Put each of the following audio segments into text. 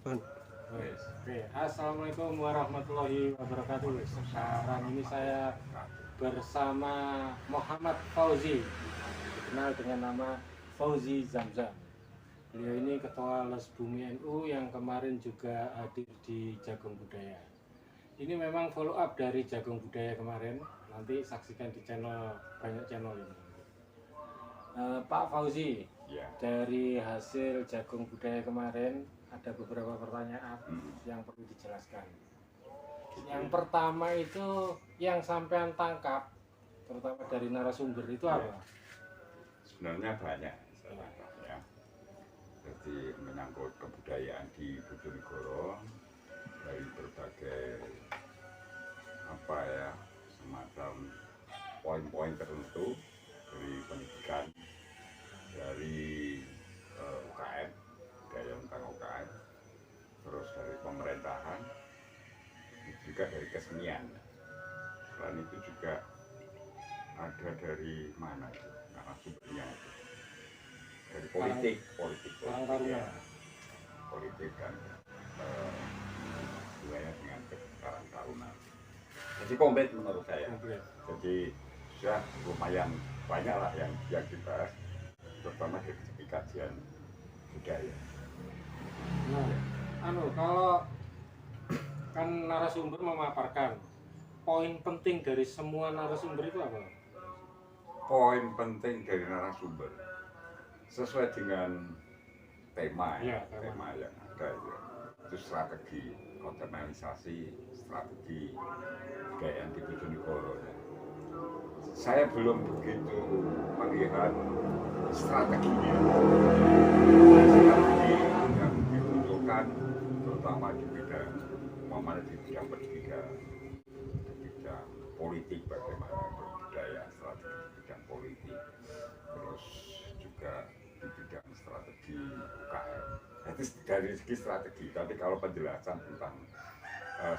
Pun. Wes. Oke, Assalamualaikum warahmatullahi wabarakatuh. Sekarang ini saya bersama Muhammad Fauzi, dikenal dengan nama Fauzi Zamzam. Beliau ini Ketua Les Bumi NU yang kemarin juga hadir di Jagung Budaya. Ini memang follow up dari Jagung Budaya kemarin. Nanti saksikan di banyak channel ini. Pak Fauzi, Ya. dari hasil Jagung Budaya kemarin ada beberapa pertanyaan yang perlu dijelaskan. Yang pertama itu yang sampean tangkap, terutama dari narasumber itu apa? Sebenarnya banyak saya tangkap ya. Jadi menyangkut kebudayaan di Bojonegoro dari berbagai semacam poin-poin tertentu dari pendidikan, dari UKM, budaya tentang UKM, terus dari pemerintahan, juga dari kesenian. Selain itu juga ada dari mana itu narasumbernya itu, dari politik Taruna. politik dan hubungannya dengan Karang Taruna. Jadi komplit menurut saya. Komplit. Jadi sudah lumayan banyak lah yang dibahas, terutama dari segi kajian budaya. Nah, kalau kan narasumber memaparkan poin penting dari semua narasumber itu apa? Poin penting dari narasumber sesuai dengan tema Ya, tema yang ada itu strategi kontemplasi, strategi kebudayaan di Bojonegoro. Saya belum begitu melihat strateginya, strategi yang dibutuhkan terutama di bidang pendidikan, di bidang politik, bagaimana berbudaya, strategi di bidang politik, terus juga di bidang strategi UKM. Itu dari segi strategi, tapi kalau penjelasan tentang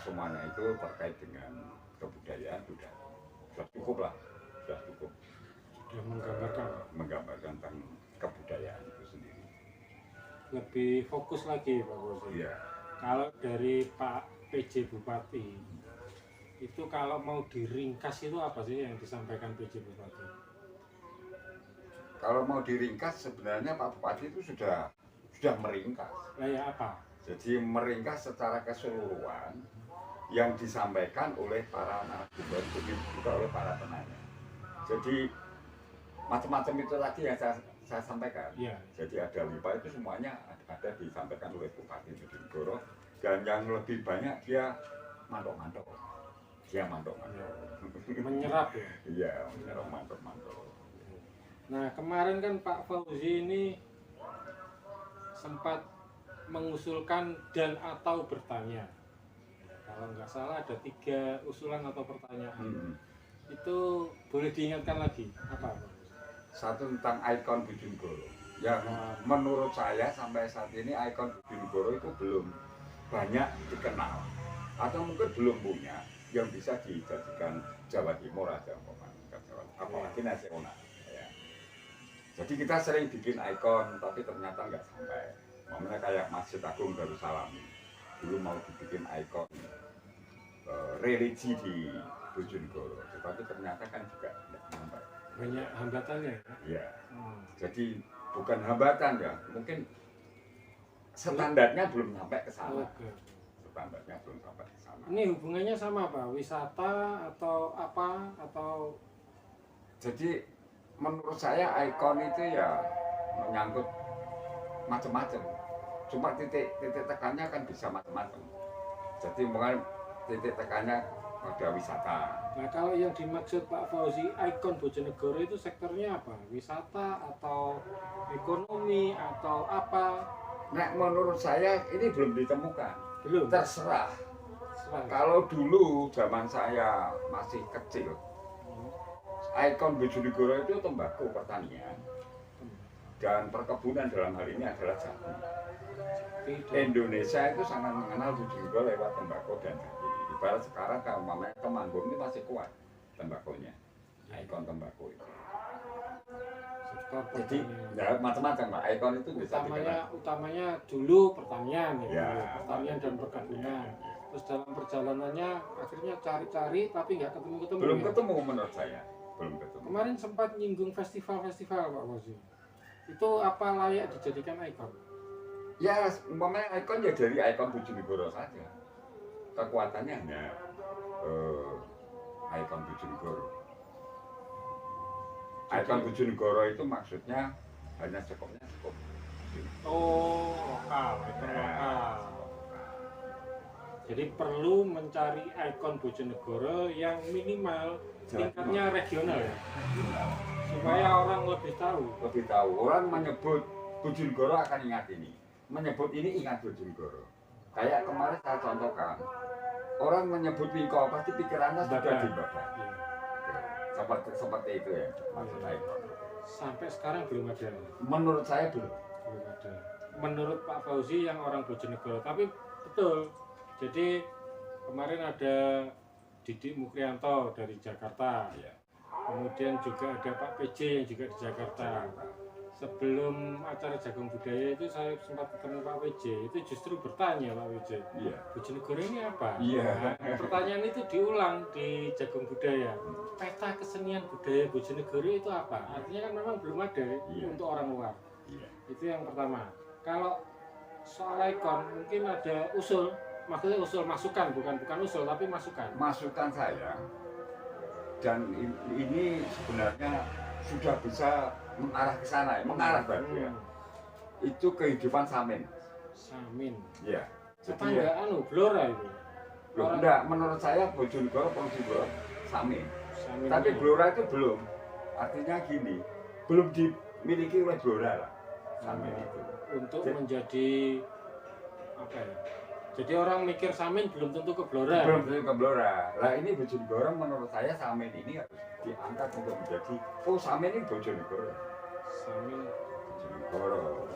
semuanya itu terkait dengan kebudayaan sudah cukup lah, sudah cukup menggambarkan tentang kebudayaan itu sendiri. Lebih fokus lagi Pak Bosi. Iya. Kalau dari Pak PJ Bupati itu kalau mau diringkas itu apa sih yang disampaikan PJ Bupati? Kalau mau diringkas sebenarnya Pak Bupati itu sudah meringkas. Ya apa? Jadi meringkas secara keseluruhan yang disampaikan oleh para narasumber, juga oleh para penanya. Jadi macam-macam itu lagi yang saya sampaikan. Ya. Jadi ada 5 itu semuanya ada disampaikan oleh Bupati Bojonegoro, dan yang lebih banyak dia mantok-mantok. Menyerap ya? Iya, menyerap mantok-mantok. Nah kemarin kan Pak Fauzi ini sempat mengusulkan dan atau bertanya. Kalau nggak salah ada 3 usulan atau pertanyaan. Itu boleh diingatkan lagi apa? Satu tentang ikon Bojonegoro. Yang menurut saya sampai saat ini ikon Bojonegoro itu belum banyak dikenal, atau mungkin belum punya yang bisa dijadikan Jawa Timur aja, apalagi nasional. Ya. Jadi kita sering bikin ikon, tapi ternyata nggak sampai. Momennya kayak Masjid Agung Darussalam, dulu mau dibikin ikon religi di Bojonegoro, tapi ternyata kan juga tidak sampai. Banyak hambatannya. Ya. Jadi bukan hambatan ya, mungkin standarnya belum sampai ke sana. Standarnya belum sampai ke sana. Ini hubungannya sama apa? Wisata atau apa? Atau jadi menurut saya ikon itu ya menyangkut macam-macam. Cuma titik tekannya kan bisa macam-macam. Jadi mungkin titik tekannya pada wisata. Nah kalau yang dimaksud Pak Fauzi ikon Bojonegoro itu sektornya apa? Wisata atau ekonomi atau apa? Nah menurut saya ini belum ditemukan. Belum. Terserah. Kalau dulu zaman saya masih kecil, ikon Bojonegoro itu tembakau, pertanian dan perkebunan, dalam hal ini adalah jagung. Indonesia itu sangat mengenal Bojonegoro lewat tembakau dan jagung. Ibarat sekarang kalau mamanya Temanggung ini masih kuat tembakonya, ikon tembakau itu. sektor Jadi pertanian. ya macam-macam Pak. Ikon itu bisa Utamanya dulu pertanian ya, Ya, pertanian dan perkebunan. Terus dalam perjalanannya akhirnya cari-cari tapi nggak ketemu-ketemu. belum ya? ketemu menurut saya, belum ketemu. Kemarin sempat nyinggung festival-festival Pak Fauzi. Itu apa layak dijadikan ikon? Ya, umpamanya ikon ya dari ikon Bojonegoro saja. Kekuatannya hanya ikon Bojonegoro. Ikon Bojonegoro itu maksudnya hanya cukup. Oh, lokal, ikon lokal. Jadi perlu mencari ikon Bojonegoro yang minimal tingkatnya regional ya, supaya orang lebih tahu. Lebih tahu, orang menyebut Bojonegoro akan ingat ini. Menyebut ini ingat Bojonegoro. Kayak kemarin saya contohkan, orang menyebut Wingko pasti pikirannya sudah di Babat. Seperti itu ya maksud ikon. Sampai sekarang belum ada. Menurut saya belum. Belum ada. Menurut Pak Fauzi yang orang Bojonegoro, tapi betul. Jadi kemarin ada Didik Mukrianto dari Jakarta. Ya. Kemudian juga ada Pak PJ yang juga di Jakarta. Sebelum acara Jagung Budaya itu saya sempat ketemu Pak PJ. Itu justru bertanya Pak PJ, Iya. Bojonegoro ini apa? Iya. Nah, pertanyaan itu diulang di Jagung Budaya. Peta kesenian budaya Bojonegoro itu apa? Artinya kan memang belum ada untuk orang luar. Iya. Itu yang pertama. Kalau soal ikon mungkin ada usul, maksudnya usul masukan, bukan usul tapi masukan. Masukan saya, dan ini sebenarnya sudah bisa mengarah ke sana, mengarah berarti ya. Itu kehidupan Samin. Samin. Ya. Apa Jadi enggak Blora itu? loh, enggak, menurut saya Bojonegoro Samin. Samin Tapi itu. Blora itu belum. Artinya gini, belum dimiliki oleh Blora lah. Samin itu. Untuk Jadi- menjadi apa ya? Jadi orang mikir Samin belum tentu ke Blora. Belum tentu ke Blora. Lah ini Bojonegoro menurut saya Samin ini harus diangkat untuk menjadi Samin ini Bojonegoro. Samin. Bojonegoro.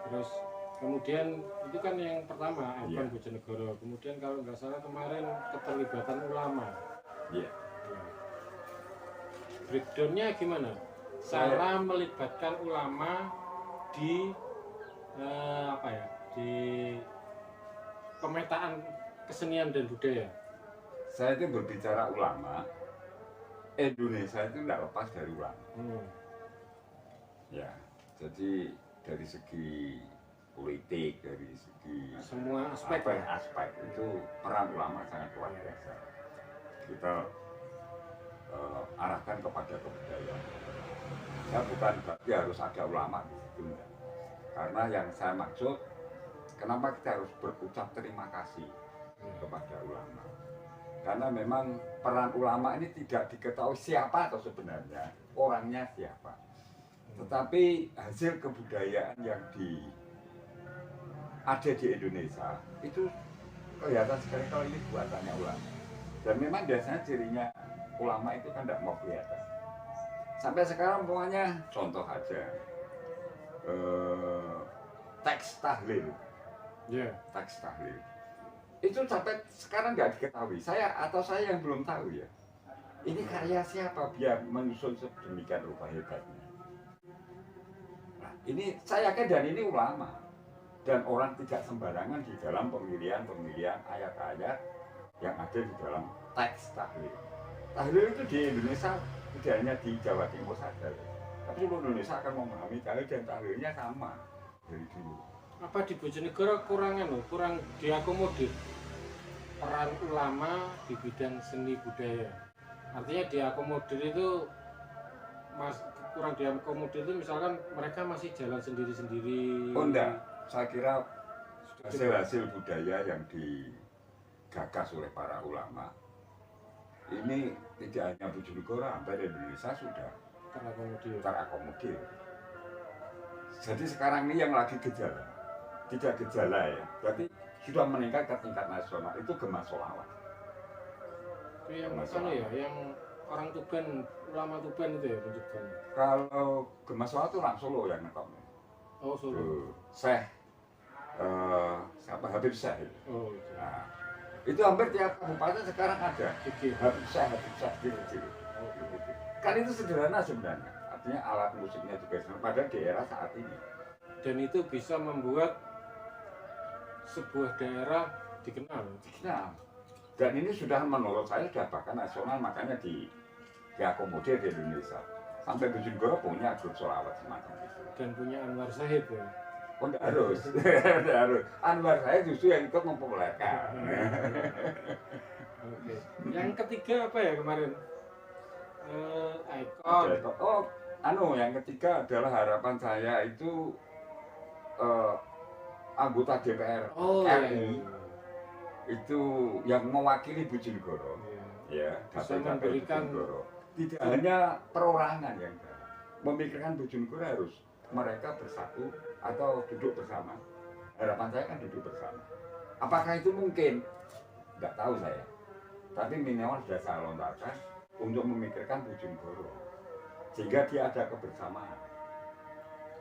Terus kemudian itu kan yang pertama ikon Iya. Bojonegoro. Kemudian kalau nggak salah kemarin keterlibatan ulama. Iya. Breakdownnya gimana? Cara melibatkan ulama di apa ya? Di pemetaan kesenian dan budaya. Saya itu berbicara ulama, Indonesia itu tidak lepas dari ulama. Ya, jadi dari segi politik, dari segi Semua aspek. aspek itu peran ulama sangat luar biasa. Kita arahkan kepada kebudayaan. Ya bukan berarti harus ada ulama di situ, enggak. Karena yang saya maksud, kenapa kita harus berucap terima kasih kepada ulama? Karena memang peran ulama ini tidak diketahui siapa atau sebenarnya orangnya siapa. Tetapi hasil kebudayaan yang ada di Indonesia itu kelihatan sekali kalau ini buatannya ulama. Dan memang biasanya cirinya ulama itu kan tidak mau kelihatan. Sampai sekarang pokoknya contoh aja teks tahlil. Ya. Teks tahlil itu sampai sekarang nggak diketahui. Saya yang belum tahu ya. Ini karya siapa biar menyusun sedemikian rupa hebatnya. Nah, ini saya yakin dan ini ulama dan orang tidak sembarangan di dalam pemilihan ayat-ayat yang ada di dalam teks tahlil. Tahlil itu di Indonesia tidak hanya di Jawa Timur saja, tapi seluruh Indonesia akan memahami tahlil dan tahlilnya sama dari dulu. Apa di Bojonegoro kurang diakomodir peran ulama di bidang seni budaya. Artinya diakomodir itu kurang diakomodir itu misalkan mereka masih jalan sendiri-sendiri. Oh enggak, saya kira hasil budaya yang digagas oleh para ulama ini tidak hanya Bojonegoro, hampir Indonesia sudah terakomodir. Jadi sekarang ini yang lagi tidak gejala ya, berarti sudah meningkat ke tingkat nasional, itu Gema Sholawat. Itu yang mana ya, yang orang Tuban, ulama Tuban itu ya penciptanya. Kalau Gema Sholawat itu orang Solo yang ngetop. Oh Solo. Syekh Habib Syekh. Oh itu. Nah, itu hampir tiap kabupaten sekarang ada. Oke. Habib Syekh gitu. Kan itu sederhana sebenarnya. artinya alat musiknya juga sama pada daerah saat ini. Dan itu bisa membuat sebuah daerah dikenal. Nah, dan ini sudah menurut saya sudah bahkan nasional, makanya diakomodir di Indonesia. Sampai Bojonegoro punya grup sholawat semacam itu. Dan punya Anwar Sahib ya. Oh, enggak harus. Enggak harus. Anwar saya justru yang ikut mempopulerkan. Oke. Yang ketiga apa ya kemarin? Ikon. Oh, yang ketiga adalah harapan saya itu anggota DPR Oh RI iya. itu yang mewakili Bojonegoro. Iya. Ya, Bisa data memberikan Bojonegoro. Tidak hanya perorangan yang memikirkan Bojonegoro, harus mereka bersatu atau duduk bersama. Harapan saya kan duduk bersama. Apakah itu mungkin? Nggak tahu saya. Tapi minimal sudah saya lontarkan untuk memikirkan Bojonegoro, sehingga dia ada kebersamaan.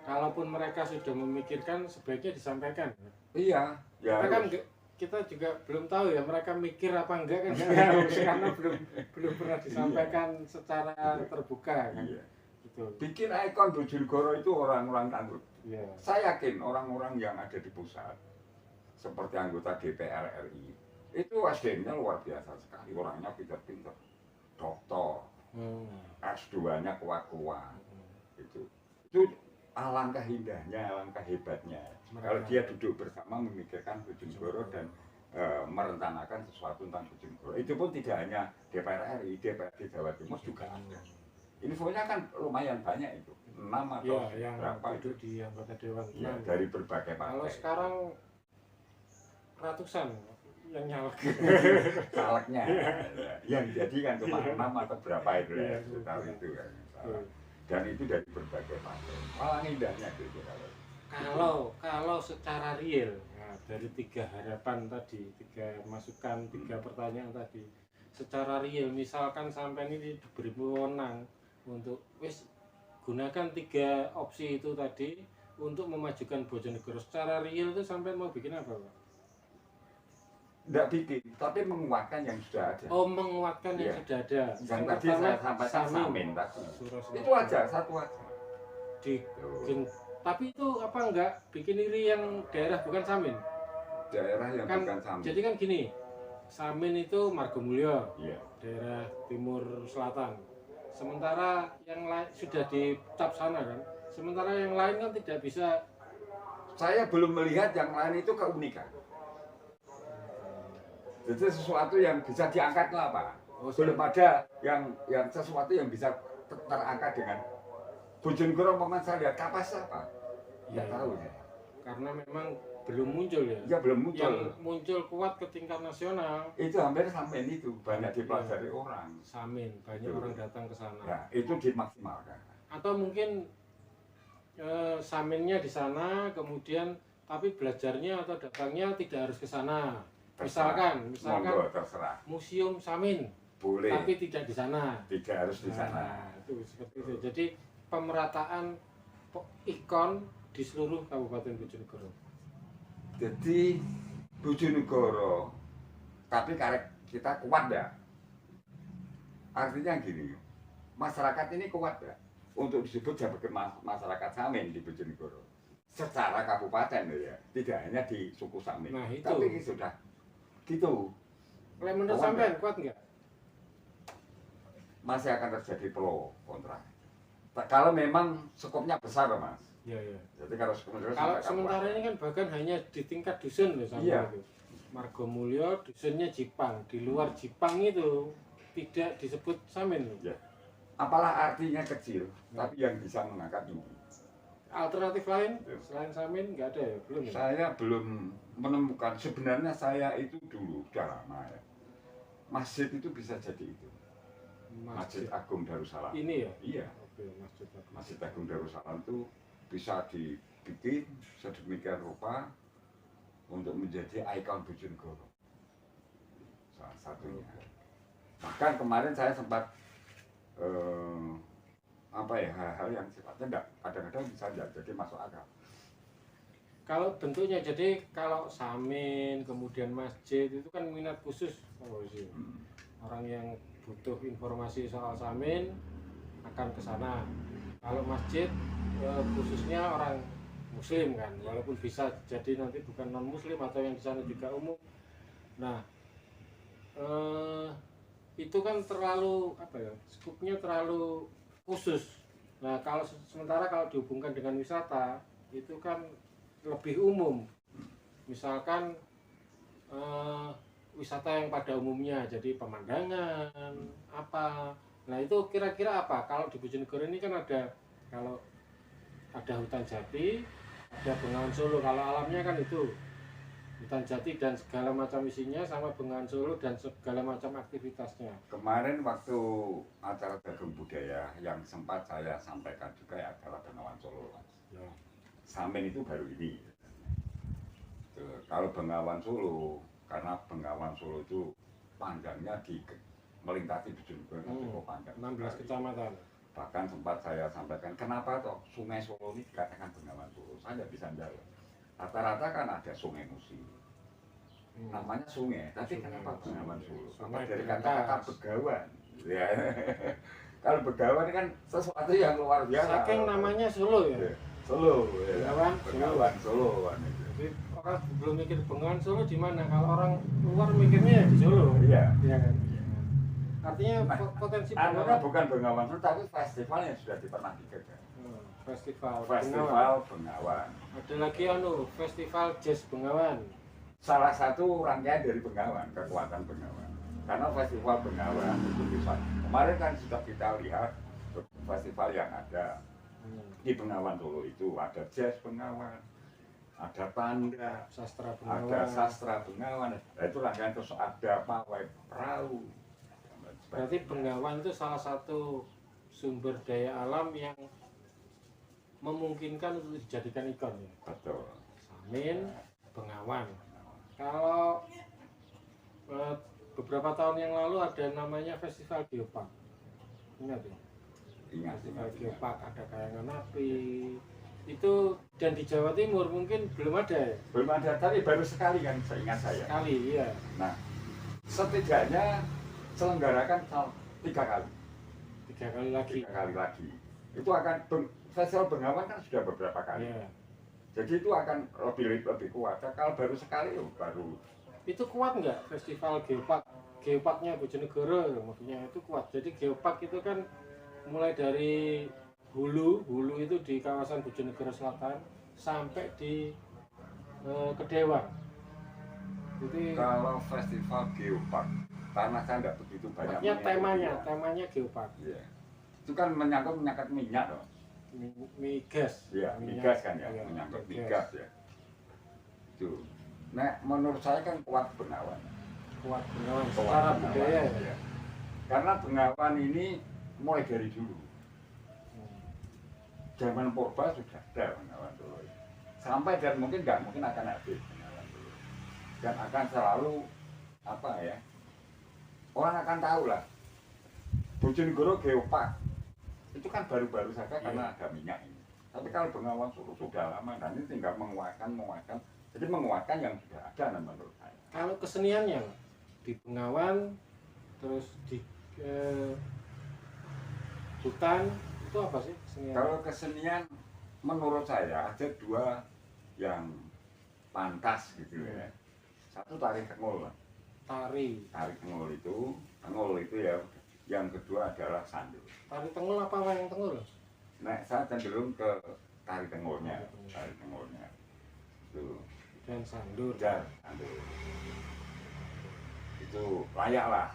Kalaupun mereka sudah memikirkan, sebaiknya disampaikan. Iya, ya Kita kan harus. kita juga belum tahu ya mereka mikir apa enggak kan karena belum pernah disampaikan secara terbuka kan. Iya. Gitu. Bikin ikon Bojonegoro itu orang-orang tangguh. Iya. Saya yakin orang-orang yang ada di pusat, seperti anggota DPR RI, itu SDM-nya luar biasa sekali. Orangnya pintar-pintar, doktor, S2-nya kuat-kuat. Itu alangkah indahnya, alangkah hebatnya. Kalau dia duduk bersama memikirkan Bojonegoro dan merencanakan sesuatu tentang Bojonegoro. Itu pun tidak hanya DPR RI, DPRD Jawa Timur juga ada. Infonya kan lumayan banyak itu, 6 atau Ya, yang berapa duduk itu. di anggota dewan. Ya, dari berbagai Kalau partai. sekarang ratusan yang nyalek. Calegnya, yang jadi kan cuma 6 atau berapa itu ya, Iya, sekitar iya. itu kan. Dan itu dari berbagai partai. Malah indahnya gitu Kalau secara real, nah, dari 3 harapan tadi, 3 masukan, 3 pertanyaan tadi, secara real misalkan sampai ini diberi wewenang untuk gunakan 3 opsi itu tadi untuk memajukan Bojonegoro, secara real itu sampai mau bikin apa, Pak? Nggak bikin, tapi menguatkan yang sudah ada. Oh, menguatkan yang Iya. sudah ada. Yang tadi saya sampaikan Samin tadi. Itu aja, satu aja. Tapi itu apa enggak bikin iri yang daerah bukan Samin? Daerah yang Kan, bukan Samin. jadi kan gini, Samin itu Margomulyo, Iya. daerah timur selatan. Sementara yang lain sudah dicap sana kan. Sementara yang lain kan tidak bisa. Saya belum melihat yang lain itu keunikan. Jadi sesuatu yang bisa diangkat lah Pak. Belum ada yang sesuatu yang bisa terangkat dengan Bojonegoro. Memang saya lihat kapas apa? Ya, Nggak tahu ya. Karena memang belum muncul ya. Ya belum muncul. Yang muncul kuat ke tingkat nasional. Itu hampir sampai itu banyak dipelajari orang. Samin, banyak Betul. orang datang ke sana. Nah, itu dimaksimalkan. Atau mungkin Saminnya di sana, kemudian tapi belajarnya atau datangnya tidak harus ke sana. Misalkan Monggo, terserah. museum Samin, Boleh. tapi tidak di sana. Tidak harus di sana. Nah, itu seperti itu. Jadi pemerataan ikon di seluruh Kabupaten Bojonegoro. Jadi Bojonegoro, tapi karek kita kuat ya. Artinya gini, masyarakat ini kuat ya untuk disebut sebagai masyarakat Samin di Bojonegoro. Secara kabupaten ya, tidak hanya di suku Samin. Nah, itu. Tapi ini sudah gitu. Kalau menurut Kuat sampean kuat nggak? Masih akan terjadi pro kontra. Kalau memang skopnya besar Mas. Iya, iya. Jadi kalau skopnya besar, Kalau sampai sementara kabupaten. ini kan bahkan hanya di tingkat dusun loh sampai Iya. itu. Margomulyo dusunnya Jipang, di luar Jipang itu tidak disebut Samin loh. Ya. Apalah artinya kecil, tapi yang bisa mengangkat ini. Alternatif lain selain Samin nggak ada ya, belum ya? Saya belum menemukan. Sebenarnya saya itu dulu udah lama ya. Masjid itu bisa jadi itu. Masjid Agung Darussalam. Ini ya? Iya, Oke, Masjid Agung. Masjid Agung Darussalam itu bisa dibikin sedemikian rupa untuk menjadi ikon Bojonegoro. Salah satunya. Bahkan kemarin saya sempat hal-hal yang sifatnya enggak kadang-kadang bisa enggak jadi masuk akal. Kalau bentuknya jadi kalau Samin kemudian masjid itu kan minat khusus orang yang butuh informasi soal Samin akan ke sana. Kalau masjid khususnya orang muslim kan, walaupun bisa jadi nanti bukan non muslim atau yang di sana juga umum. Nah, itu kan terlalu apa ya, skupnya terlalu khusus. Nah, kalau sementara kalau dihubungkan dengan wisata itu kan lebih umum. Misalkan wisata yang pada umumnya, jadi pemandangan apa. Nah, itu kira-kira apa? Kalau di Bojonegoro ini kan ada, kalau ada hutan jati, ada Bengawan Solo. Kalau alamnya kan itu hutan jati dan segala macam isinya, sama Bengawan Solo dan segala macam aktivitasnya. Kemarin waktu acara Jagung Budaya yang sempat saya sampaikan juga ya adalah Bengawan Solo, Mas. Ya. Samin itu baru ini. Kalau Bengawan Solo, karena Bengawan Solo itu panjangnya melintasi Bojonegoro cukup panjang. 16 kecamatan. Bahkan sempat saya sampaikan, kenapa toh Sungai Solo ini dikatakan Bengawan Solo? Saya tidak bisa jawab. Rata-rata kan ada Sungai Musi, namanya sungai, tapi kenapa Bengawan Solo? Apa dari kata-kata begawan? Ya. Kalau begawan kan sesuatu yang luar biasa. Saking namanya Solo ya. Solo, Bengawan Solo. Jadi orang belum mikir Bengawan Solo di mana? Kalau orang luar mikirnya ya di Solo. Iya. Iya kan. Artinya potensi Anunya bukan Bengawan Solo, tapi festival yang sudah pernah digagas. Festival Bengawan. Ada lagi festival jazz Bengawan. Salah satu rangkaian dari Bengawan, kekuatan Bengawan. Karena festival Bengawan itu bisa. Kemarin kan sudah kita lihat festival yang ada di Bengawan Solo itu ada jazz Bengawan, ada tanda, sastra Bengawan, ada sastra Bengawan. Nah, itu rangkaian, terus ada pawai perahu. Berarti Bengawan itu salah satu sumber daya alam yang memungkinkan untuk dijadikan ikon ya. Betul. Samin, Bengawan. Kalau beberapa tahun yang lalu ada namanya Festival Geopark. Ingat ya? Ingat. Geopark, ada kayangan api. Itu dan di Jawa Timur mungkin belum ada ya? Belum ada, tapi baru sekali kan seingat saya. Sekali, iya. Nah, setidaknya selenggarakan 3 kali. 3 kali lagi. 3 kali lagi. Itu akan festival Bengawan kan sudah beberapa kali. Iya. Jadi itu akan lebih kuat. Kalau baru sekali baru. Itu kuat nggak festival Geopark? Geoparknya Bojonegoro maksudnya itu kuat. Jadi Geopark itu kan mulai dari hulu itu di kawasan Bojonegoro Selatan sampai di Kedewang. Jadi kalau festival Geopark, karena saya tidak begitu banyak. Temanya Geopark. Iya. Itu kan menyangkut minyak loh. Migas. Iya, migas kan ya, iya, menyangkut migas ya. Itu. Nah, menurut saya kan kuat Bengawan. Kuat Bengawan secara budaya ya. Ya. Karena Bengawan ini mulai dari dulu. Zaman Purba sudah ada Bengawan dulu. Sampai dan mungkin akan habis Bengawan dulu. Dan akan selalu apa ya? Orang akan tahu lah. Bojonegoro Geopark itu kan baru-baru saja karena ada minyak ini. Tapi kalau Bengawan Solo sudah lama dan ini tinggal menguatkan. Jadi menguatkan yang sudah ada menurut saya. Kalau keseniannya di Bengawan terus di hutan itu apa sih kesenian? Kalau kesenian menurut saya ada 2 yang pantas gitu ya. Satu tari tengul. Tari tengul itu ya. Yang kedua adalah sandur. Tari tengul apa wayang tengul? Nah, saya cenderung ke tari tengulnya. Itu. Dan sandur. Itu layak lah.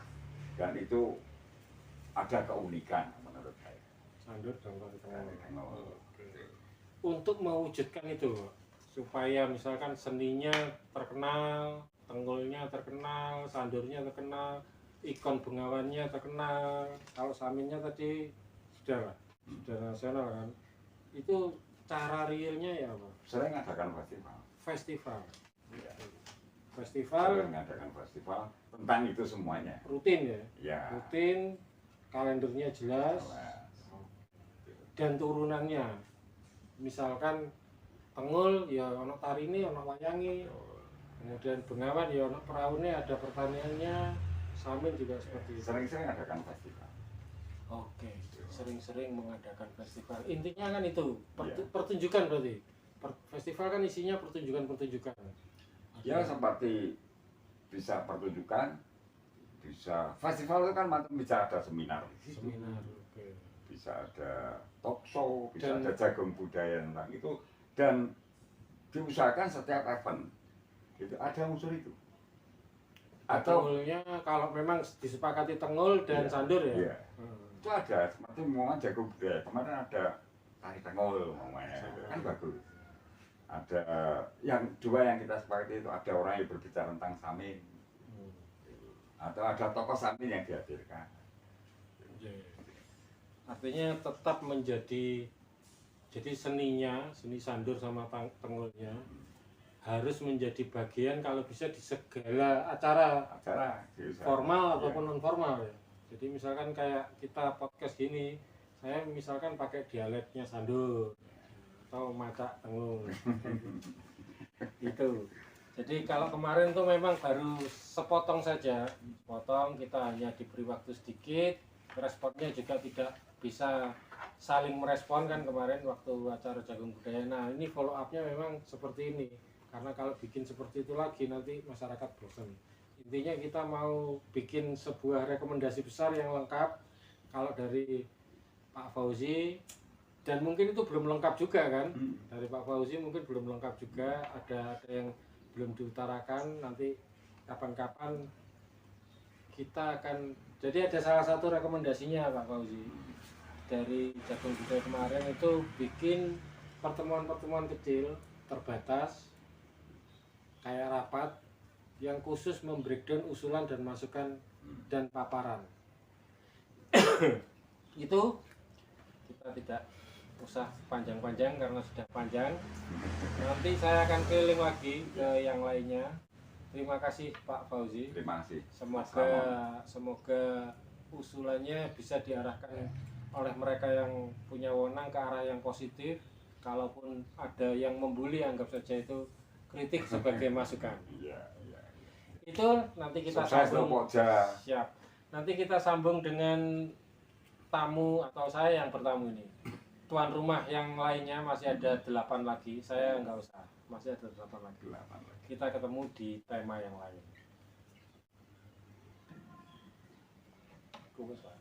Dan itu ada keunikan menurut saya. Sandur dan tari tengul. Oke. Untuk mewujudkan itu supaya misalkan seninya terkenal, tengulnya terkenal, sandurnya terkenal, ikon Bengawannya terkenal, kalau Saminnya tadi sudah nasional kan. Itu cara realnya ya apa? Sering ngadakan festival. Ya. Sering ngadakan festival tentang itu semuanya. Rutin ya? Ya. Rutin, kalendernya jelas. Dan turunannya. Misalkan tengul ya ono tarini, ono wayangi. Kemudian Bengawan ya ono peraune, ada pertaniannya. Samin juga seperti itu. Sering-sering adakan festival. Oke, sering-sering mengadakan festival. Intinya kan itu Iya. pertunjukan berarti. Festival kan isinya pertunjukan-pertunjukan. Ya seperti bisa pertunjukan, bisa festival itu kan macam bisa ada seminar di situ, Seminar. Oke. bisa ada talk show, bisa Dan- ada jagung budaya tentang itu, dan diusahakan setiap event itu ada unsur itu. Atau Tengulnya kalau memang disepakati tengul dan Iya, sandur ya. iya. Itu ada seperti omongan jagung budaya kemarin, ada tari tengul ngomongnya itu kan bagus. Ada yang dua yang kita sepakati itu, ada orang yang berbicara tentang samin, Hmm. atau ada tokoh samin yang dihadirkan. Iya. Artinya tetap menjadi, jadi seninya, seni sandur sama tengulnya harus menjadi bagian kalau bisa di segala acara Acara diusahakan. formal Iya. ataupun non formal ya. Jadi misalkan kayak kita podcast gini, saya misalkan pakai dialeknya sandur atau macak tengul itu. Jadi kalau kemarin tuh memang baru sepotong saja, potong, kita hanya diberi waktu sedikit, responnya juga tidak bisa saling merespon kan kemarin waktu acara jagung budaya. Nah ini follow upnya memang seperti ini, karena kalau bikin seperti itu lagi nanti masyarakat bosan. Intinya kita mau bikin sebuah rekomendasi besar yang lengkap. Kalau dari Pak Fauzi, dan mungkin itu belum lengkap juga kan, dari Pak Fauzi mungkin belum lengkap juga, ada yang belum diutarakan. Nanti kapan-kapan kita akan, jadi ada salah satu rekomendasinya Pak Fauzi dari jagung budaya kemarin itu bikin pertemuan-pertemuan kecil terbatas kayak rapat yang khusus membreakdown usulan dan masukan dan paparan. Itu kita tidak usah panjang-panjang karena sudah panjang. Nanti saya akan keliling lagi ke yang lainnya. Terima kasih Pak Fauzi. Terima kasih. Semoga usulannya bisa diarahkan oleh mereka yang punya wewenang ke arah yang positif. Kalaupun ada yang membuli, anggap saja itu kritik sebagai masukan. Iya, iya. Itu nanti kita Sukses sambung. loh, Pokja. Siap. Nanti kita sambung dengan tamu atau saya yang bertamu ini. Tuan rumah yang lainnya masih ada 8 lagi. Saya nggak usah. Masih ada 8 lagi. Kita ketemu di tema yang lain. Kukus, Pak.